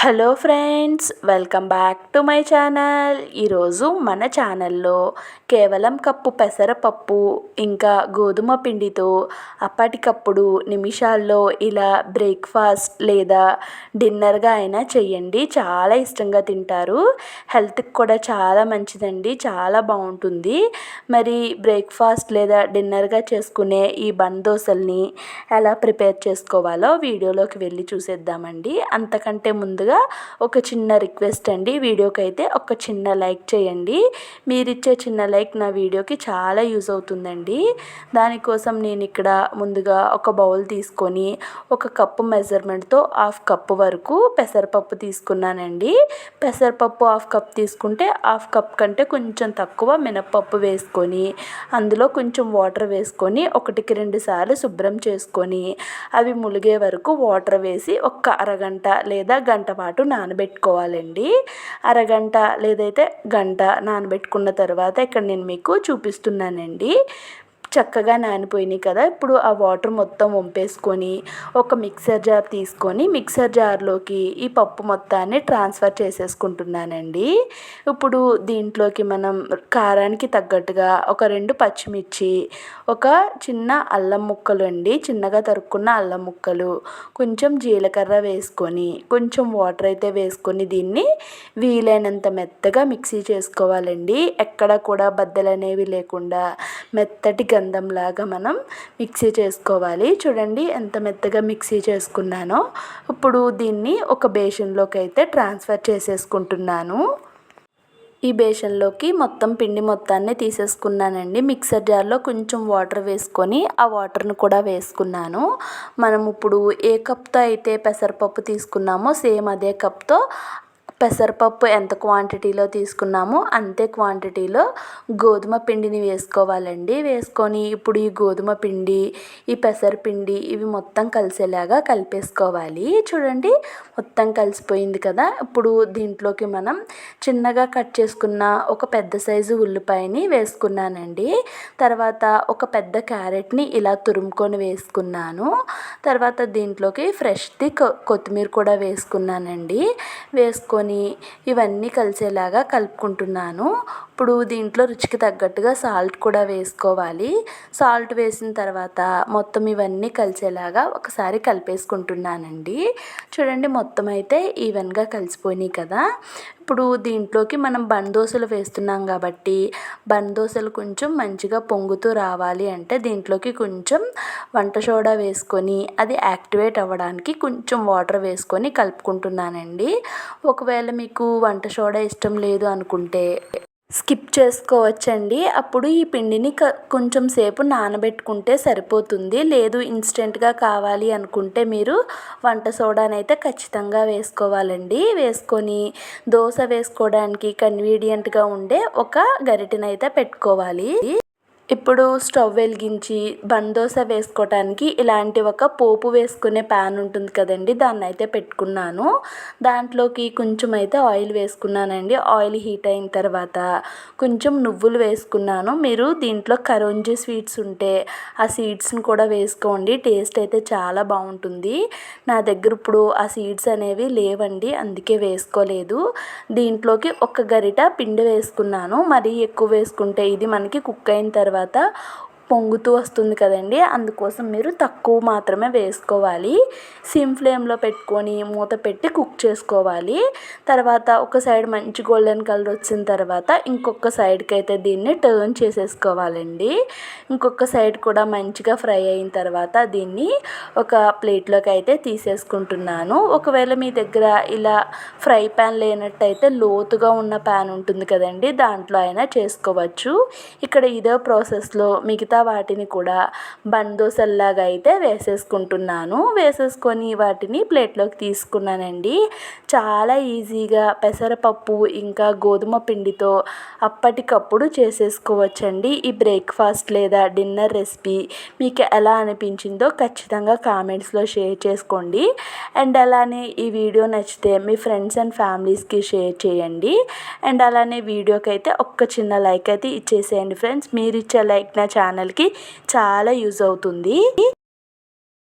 Hello friends, welcome back to my channel. ఈరోజు మన ఛానల్లో కేవలం కప్పు పెసరపప్పు ఇంకా గోధుమ పిండితో అప్పటికప్పుడు నిమిషాల్లో ఇలా బ్రేక్ఫాస్ట్ లేదా డిన్నర్గా అయినా చెయ్యండి. చాలా ఇష్టంగా తింటారు. హెల్త్కి కూడా చాలా మంచిదండి, చాలా బాగుంటుంది. మరి బ్రేక్ఫాస్ట్ లేదా డిన్నర్గా చేసుకునే ఈ బన్ దోశల్ని ఎలా ప్రిపేర్ చేసుకోవాలో వీడియోలోకి వెళ్ళి చూసేద్దామండి. అంతకంటే ముందుగా ఒక చిన్న రిక్వెస్ట్ అండి, వీడియోకి అయితే ఒక చిన్న లైక్ చేయండి. మీరు ఇచ్చే చిన్న లైక్ నా వీడియోకి చాలా యూజ్ అవుతుందండి. దానికోసం నేను ఇక్కడ ముందుగా ఒక బౌల్ తీసుకొని ఒక కప్పు మెజర్మెంట్తో హాఫ్ కప్పు వరకు పెసరపప్పు తీసుకున్నానండి. పెసరపప్పు హాఫ్ కప్ తీసుకుంటే హాఫ్ కప్ కంటే కొంచెం తక్కువ మినప్పప్పు వేసుకొని అందులో కొంచెం వాటర్ వేసుకొని 1-2 సార్లు శుభ్రం చేసుకొని అవి ములిగే వరకు వాటర్ వేసి ఒక అరగంట లేదా గంట పాటు నానబెట్టుకోవాలండి. అరగంట లేదైతే గంట నానబెట్టుకున్న తర్వాత ఇక్కడ నేను మీకు చూపిస్తున్నానండి. చక్కగా నానిపోయినాయి కదా. ఇప్పుడు ఆ వాటర్ మొత్తం వంపేసుకొని ఒక మిక్సర్ జార్ తీసుకొని మిక్సర్ జార్లోకి ఈ పప్పు మొత్తాన్ని ట్రాన్స్ఫర్ చేసేసుకుంటున్నానండి. ఇప్పుడు దీంట్లోకి మనం కారానికి తగ్గట్టుగా ఒక 2 పచ్చిమిర్చి, ఒక చిన్న అల్లం ముక్కలు అండి, చిన్నగా తరుక్కున్న అల్లం ముక్కలు, కొంచెం జీలకర్ర వేసుకొని కొంచెం వాటర్ అయితే వేసుకొని దీన్ని వీలైనంత మెత్తగా మిక్సీ చేసుకోవాలండి. ఎక్కడ కూడా బద్దలు అనేవి లేకుండా మెత్తటి గంధంలాగా మనం మిక్సీ చేసుకోవాలి. చూడండి ఎంత మెత్తగా మిక్సీ చేసుకున్నానో. ఇప్పుడు దీన్ని ఒక బేషన్లోకి అయితే ట్రాన్స్ఫర్ చేసేసుకుంటున్నాను. ఈ బేషన్లోకి మొత్తం పిండి మొత్తాన్ని తీసేసుకున్నానండి. మిక్సర్ జార్లో కొంచెం వాటర్ వేసుకొని ఆ వాటర్ను కూడా వేసుకున్నాను. మనం ఇప్పుడు ఏ కప్తో అయితే పెసరపప్పు తీసుకున్నామో సేమ్ అదే కప్తో పెసరపప్పు ఎంత క్వాంటిటీలో తీసుకున్నామో అంతే క్వాంటిటీలో గోధుమ పిండిని వేసుకోవాలండి. వేసుకొని ఇప్పుడు ఈ గోధుమ పిండి, ఈ పెసరపిండి ఇవి మొత్తం కలిసేలాగా కలిపేసుకోవాలి. చూడండి మొత్తం కలిసిపోయింది కదా. ఇప్పుడు దీంట్లోకి మనం చిన్నగా కట్ చేసుకున్న ఒక పెద్ద సైజు ఉల్లిపాయని వేసుకున్నానండి. తర్వాత ఒక పెద్ద క్యారెట్ని ఇలా తురుముకొని వేసుకున్నాను. తర్వాత దీంట్లోకి ఫ్రెష్ది కొత్తిమీర కూడా వేసుకున్నానండి. వేసుకొని ఇవన్నీ కలిసేలాగా కలుపుకుంటున్నాను. ఇప్పుడు దీంట్లో రుచికి తగ్గట్టుగా సాల్ట్ కూడా వేసుకోవాలి. సాల్ట్ వేసిన తర్వాత మొత్తం ఇవన్నీ కలిసేలాగా ఒకసారి కలిపేసుకుంటున్నానండి. చూడండి మొత్తం అయితే ఈవెన్గా కలిసిపోయినాయి కదా. ఇప్పుడు దీంట్లోకి మనం బన్ దోశలు వేస్తున్నాం కాబట్టి బన్ దోశలు కొంచెం మంచిగా పొంగుతూ రావాలి అంటే దీంట్లోకి కొంచెం వంట సోడా వేసుకొని అది యాక్టివేట్ అవ్వడానికి కొంచెం వాటర్ వేసుకొని కలుపుకుంటున్నానండి. ఒకవేళ మీకు వంట సోడా ఇష్టం లేదు అనుకుంటే స్కిప్ చేసుకోవచ్చండి. అప్పుడు ఈ పిండిని కొంచెం సేపు నానబెట్టుకుంటే సరిపోతుంది. లేదు ఇన్స్టెంట్గా కావాలి అనుకుంటే మీరు వంట సోడానైతే ఖచ్చితంగా వేసుకోవాలండి. వేసుకొని దోశ వేసుకోవడానికి కన్వీనియంట్గా ఉండే ఒక గరిటెనైతే పెట్టుకోవాలి. ఇప్పుడు స్టవ్ వెలిగించి బన్ దోశ వేసుకోవటానికి ఇలాంటి ఒక పోపు వేసుకునే ప్యాన్ ఉంటుంది కదండి, దాన్ని అయితే పెట్టుకున్నాను. దాంట్లోకి కొంచెం అయితే ఆయిల్ వేసుకున్నానండి. ఆయిల్ హీట్ అయిన తర్వాత కొంచెం నువ్వులు వేసుకున్నాను. మీరు దీంట్లో కరోంజీ స్వీట్స్ ఉంటే ఆ సీడ్స్ని కూడా వేసుకోండి, టేస్ట్ అయితే చాలా బాగుంటుంది. నా దగ్గర ఇప్పుడు ఆ సీడ్స్ అనేవి లేవండి, అందుకే వేసుకోలేదు. దీంట్లోకి ఒక గరిట పిండి వేసుకున్నాను. మరీ ఎక్కువ వేసుకుంటే ఇది మనకి కుక్ అయిన తర్వాత పొంగుతూ వస్తుంది కదండి, అందుకోసం మీరు తక్కువ మాత్రమే వేసుకోవాలి. సిమ్ ఫ్లేమ్లో పెట్టుకొని మూత పెట్టి కుక్ చేసుకోవాలి. తర్వాత ఒక సైడ్ మంచి గోల్డెన్ కలర్ వచ్చిన తర్వాత ఇంకొక సైడ్కి అయితే దీన్ని టర్న్ చేసేసుకోవాలండి. ఇంకొక సైడ్ కూడా మంచిగా ఫ్రై అయిన తర్వాత దీన్ని ఒక ప్లేట్లోకి అయితే తీసేసుకుంటున్నాను. ఒకవేళ మీ దగ్గర ఇలా ఫ్రై ప్యాన్ లేనట్టయితే లోతుగా ఉన్న ప్యాన్ ఉంటుంది కదండి, దాంట్లో అయినా చేసుకోవచ్చు. ఇక్కడ ఇదే ప్రాసెస్లో మిగతా వాటిని కూడా బన్ దోశల్లాగా అయితే వేసేసుకుంటున్నాను. వేసేసుకొని వాటిని ప్లేట్లోకి తీసుకున్నానండి. చాలా ఈజీగా పెసరపప్పు ఇంకా గోధుమ పిండితో అప్పటికప్పుడు చేసేసుకోవచ్చండి. ఈ బ్రేక్ఫాస్ట్ లేదా డిన్నర్ రెసిపీ మీకు ఎలా అనిపించిందో ఖచ్చితంగా కామెంట్స్లో షేర్ చేసుకోండి. అండ్ అలానే ఈ వీడియో నచ్చితే మీ ఫ్రెండ్స్ అండ్ ఫ్యామిలీస్కి షేర్ చేయండి. అండ్ అలానే వీడియోకి అయితే ఒక్క చిన్న లైక్ అయితే ఇచ్చేసేయండి ఫ్రెండ్స్. మీరు ఇచ్చే లైక్ నా ఛానల్కి చాలా యూజ్ అవుతుంది.